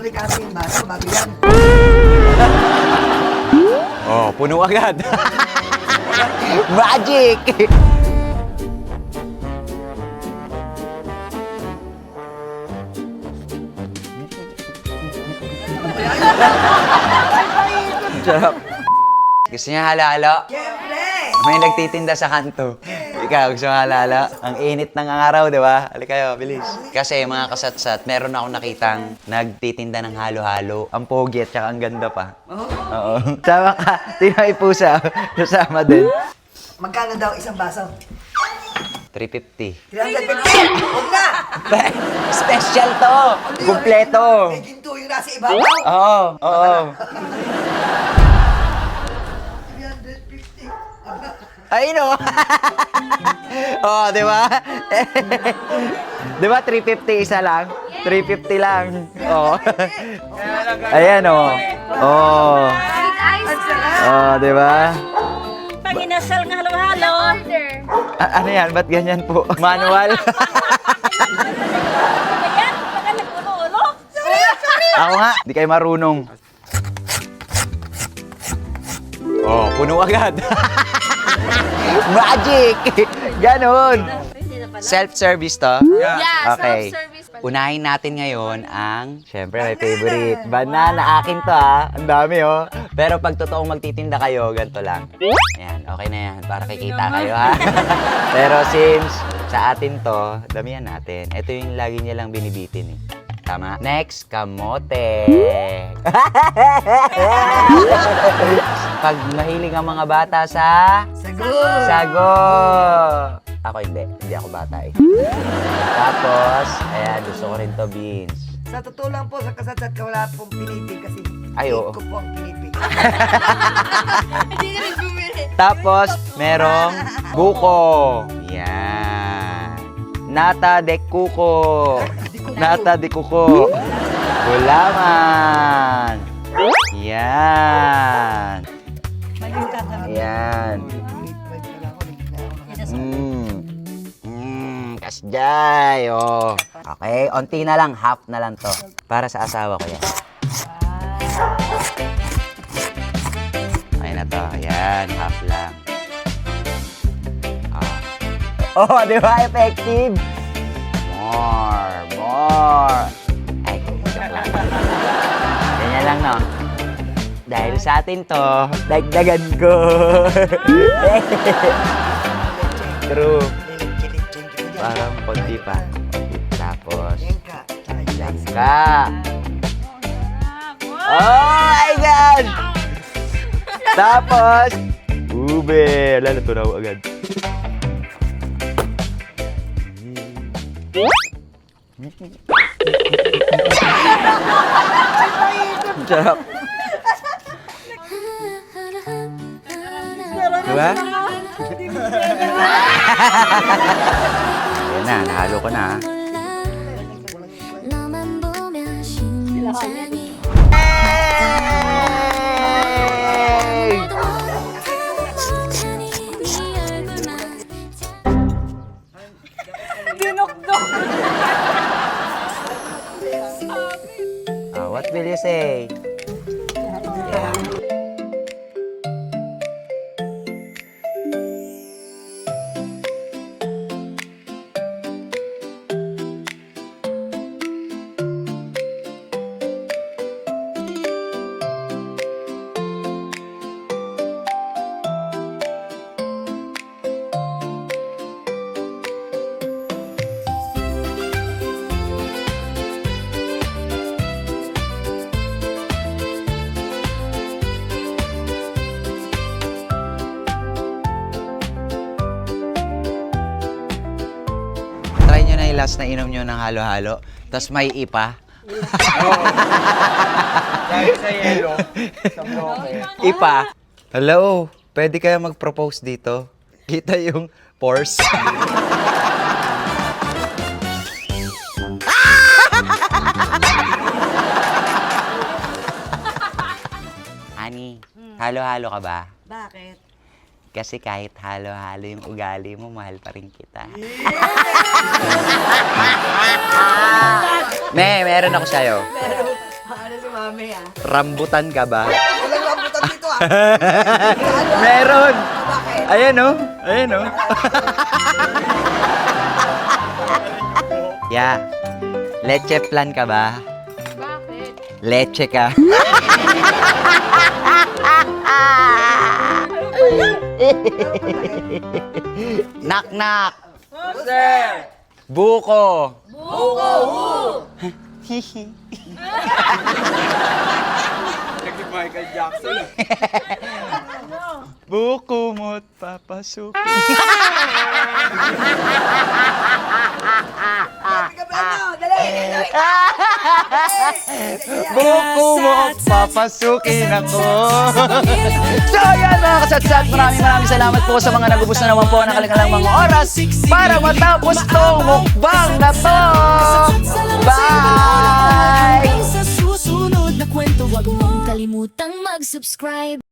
Ricardo yung baso, bago yan. Oh, puno agad. Magic! Sarap. Gusto niya halo-halo? Siyempre! May nagtitinda sa kanto. Ikaw, gusto mo halo-halo? Ang init ng araw, di ba? Halika kayo, bilis. Kasi mga kasatsat, meron akong nakitang nagtitinda ng halo-halo. Ang pogi at saka ang ganda pa. Oo. Sama ka. Tingnan may pusa. Kasama din. Magkano daw isang baso? 350. 350! Huwag na! Special to! Kumpleto! May ginto yung nasa ibabaw. Oo, oo. 350. Ay, no! Oh, di ba? Di ba 350 isa lang? 350 lang. Oh. Ayan, oh. Oh. Oh, di ba? Pag inasal ng halo-halo. Ano yan? Ba't ganyan po? Manual? Ayan, pag nag-ulo-ulo. Ako nga, di kayo marunong. Oh, puno agad. Magic! Ganon! Self-service to? Yeah, Okay. self-service. Unahin natin ngayon ang, syempre may favorite. Banana, akin to ha. Ang dami oh. Pero pag totoong magtitinda kayo, ganito lang. Ayan, okay na yan. Para kikita kayo ha. Pero since sa atin to, damihan natin. Ito yung lagi niya lang binibitin eh. Tama? Next, kamote. Pag mahilig ang mga bata sa Sagot! sago. Ako hindi. Hindi ako bata eh. Tapos, ayan, gusto ko rin to beans. Sa totoo lang po, sa kasatsat ka wala pong pinipig kasi Ay, oo. ko po ang pinipig. Hindi na rin bumili. Tapos, merong buko. Yan. Nata de kuko. Nata de kuko. Gulaman. Yan. Yan. Kasjay. Oh. Okay, onti na lang. Half na lang to. Para sa asawa ko yan. Okay na to. Yan, half lang. Oh, di ba? Effective. More. Ay, joke lang. Ganyan lang, no? Dahil sa atin to, dagdagan ko. True. Parang konti pa. Tapos, langka. Oh my God! Tapos, ube. Lalo, tunaw agad. Sarap. Diba? Ayan na, nahalo ko na. 너만 보면 심장이 What will you say? Yeah. Try nyo na yung last na inom nyo ng halo-halo. Tapos may ipa. Dahil sa yelo, sa bloke. Ipa. Hello, pwede kaya mag-propose dito? Kita yung pores. Honey, halo-halo ka ba? Bakit? Kasi kahit halo-halo yung ugali mo, mahal pa rin kita. Meron ako sa'yo. Mamaya. Rambutan ka ba? Walang rambutan dito ah. Meron! Bakit? Ayan oh. Ayan oh. Ya. Leche plan ka ba? Bakit? Leche ka. Knock knock. Buko. Naging Michael Jackson. Buko mo't papasukin. Dali! Buko mo't papasukin ako. So yan mga kasatsat, maraming salamat po sa mga nagubos na naman po ng kanilang mga oras para matapos tong mukbang na to. Bye! Sa susunod na kwento, huwag mong kalimutang mag-subscribe.